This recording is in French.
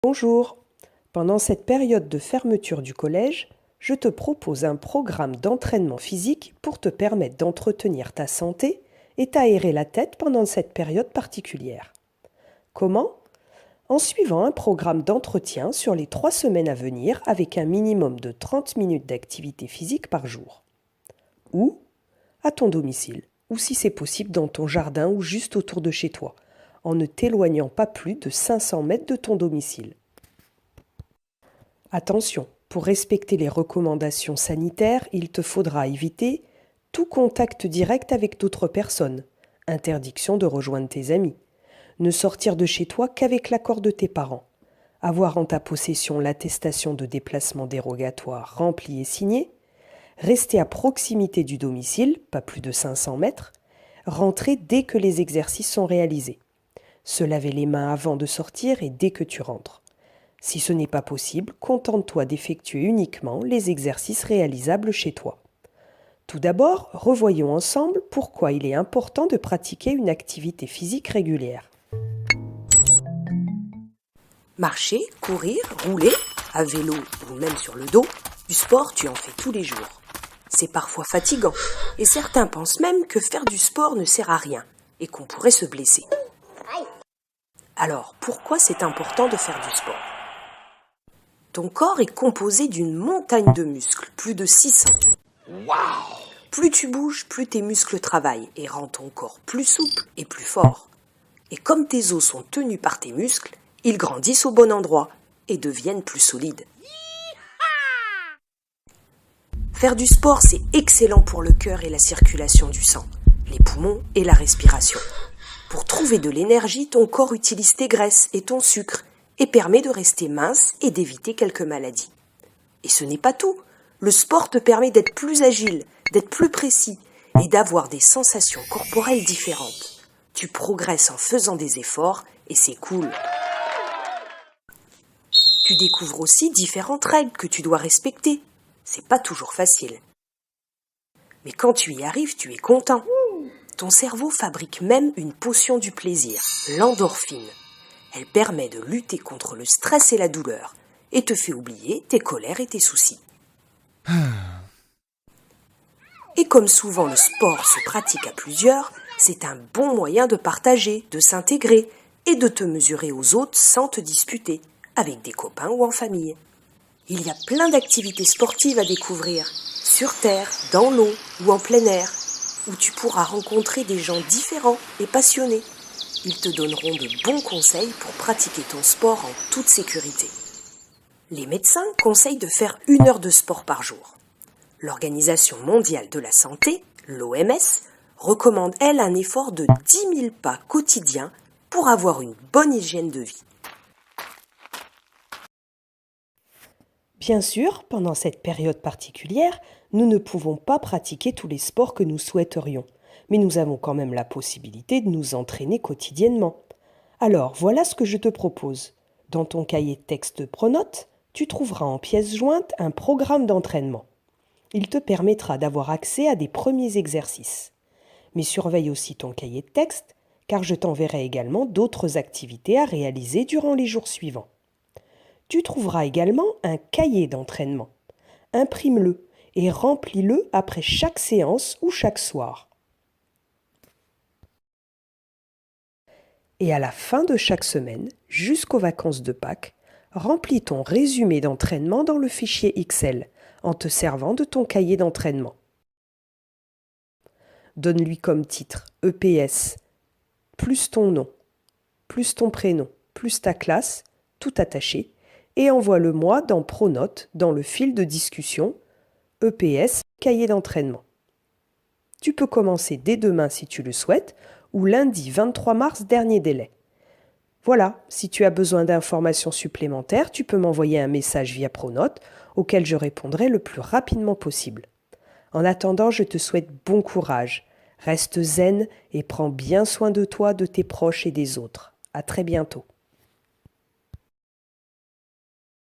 Bonjour. Pendant cette période de fermeture du collège, je te propose un programme d'entraînement physique pour te permettre d'entretenir ta santé et t'aérer la tête pendant cette période particulière. Comment? En suivant un programme d'entretien sur les 3 semaines à venir avec un minimum de 30 minutes d'activité physique par jour. Ou à ton domicile, ou si c'est possible dans ton jardin ou juste autour de chez toi, en ne t'éloignant pas plus de 500 mètres de ton domicile. Attention, pour respecter les recommandations sanitaires, il te faudra éviter tout contact direct avec d'autres personnes, interdiction de rejoindre tes amis, ne sortir de chez toi qu'avec l'accord de tes parents, avoir en ta possession l'attestation de déplacement dérogatoire remplie et signée, rester à proximité du domicile, pas plus de 500 mètres, rentrer dès que les exercices sont réalisés, se laver les mains avant de sortir et dès que tu rentres. Si ce n'est pas possible, contente-toi d'effectuer uniquement les exercices réalisables chez toi. Tout d'abord, revoyons ensemble pourquoi il est important de pratiquer une activité physique régulière. Marcher, courir, rouler, à vélo ou même sur le dos, du sport tu en fais tous les jours. C'est parfois fatigant et certains pensent même que faire du sport ne sert à rien et qu'on pourrait se blesser. Alors, pourquoi c'est important de faire du sport? Ton corps est composé d'une montagne de muscles, plus de 600. Wow! Plus tu bouges, plus tes muscles travaillent et rendent ton corps plus souple et plus fort. Et comme tes os sont tenus par tes muscles, ils grandissent au bon endroit et deviennent plus solides. Faire du sport, c'est excellent pour le cœur et la circulation du sang, les poumons et la respiration. Pour trouver de l'énergie, ton corps utilise tes graisses et ton sucre et permet de rester mince et d'éviter quelques maladies. Et ce n'est pas tout. Le sport te permet d'être plus agile, d'être plus précis et d'avoir des sensations corporelles différentes. Tu progresses en faisant des efforts et c'est cool. Tu découvres aussi différentes règles que tu dois respecter. C'est pas toujours facile. Mais quand tu y arrives, tu es content. Ton cerveau fabrique même une potion du plaisir, l'endorphine. Elle permet de lutter contre le stress et la douleur et te fait oublier tes colères et tes soucis. Et comme souvent le sport se pratique à plusieurs, c'est un bon moyen de partager, de s'intégrer et de te mesurer aux autres sans te disputer, avec des copains ou en famille. Il y a plein d'activités sportives à découvrir, sur terre, dans l'eau ou en plein air, où tu pourras rencontrer des gens différents et passionnés. Ils te donneront de bons conseils pour pratiquer ton sport en toute sécurité. Les médecins conseillent de faire 1 heure de sport par jour. L'Organisation mondiale de la santé, l'OMS, recommande, elle, un effort de 10 000 pas quotidiens pour avoir une bonne hygiène de vie. Bien sûr, pendant cette période particulière, nous ne pouvons pas pratiquer tous les sports que nous souhaiterions, mais nous avons quand même la possibilité de nous entraîner quotidiennement. Alors, voilà ce que je te propose. Dans ton cahier de texte Pronote, tu trouveras en pièce jointe un programme d'entraînement. Il te permettra d'avoir accès à des premiers exercices. Mais surveille aussi ton cahier de texte, car je t'enverrai également d'autres activités à réaliser durant les jours suivants. Tu trouveras également un cahier d'entraînement. Imprime-le et remplis-le après chaque séance ou chaque soir. Et à la fin de chaque semaine, jusqu'aux vacances de Pâques, remplis ton résumé d'entraînement dans le fichier Excel en te servant de ton cahier d'entraînement. Donne-lui comme titre EPS, plus ton nom, plus ton prénom, plus ta classe, tout attaché, et envoie-le-moi dans Pronote dans le fil de discussion EPS cahier d'entraînement. Tu peux commencer dès demain si tu le souhaites ou lundi 23 mars dernier délai. Voilà, si tu as besoin d'informations supplémentaires, tu peux m'envoyer un message via Pronote auquel je répondrai le plus rapidement possible. En attendant, je te souhaite bon courage. Reste zen et prends bien soin de toi, de tes proches et des autres. À très bientôt.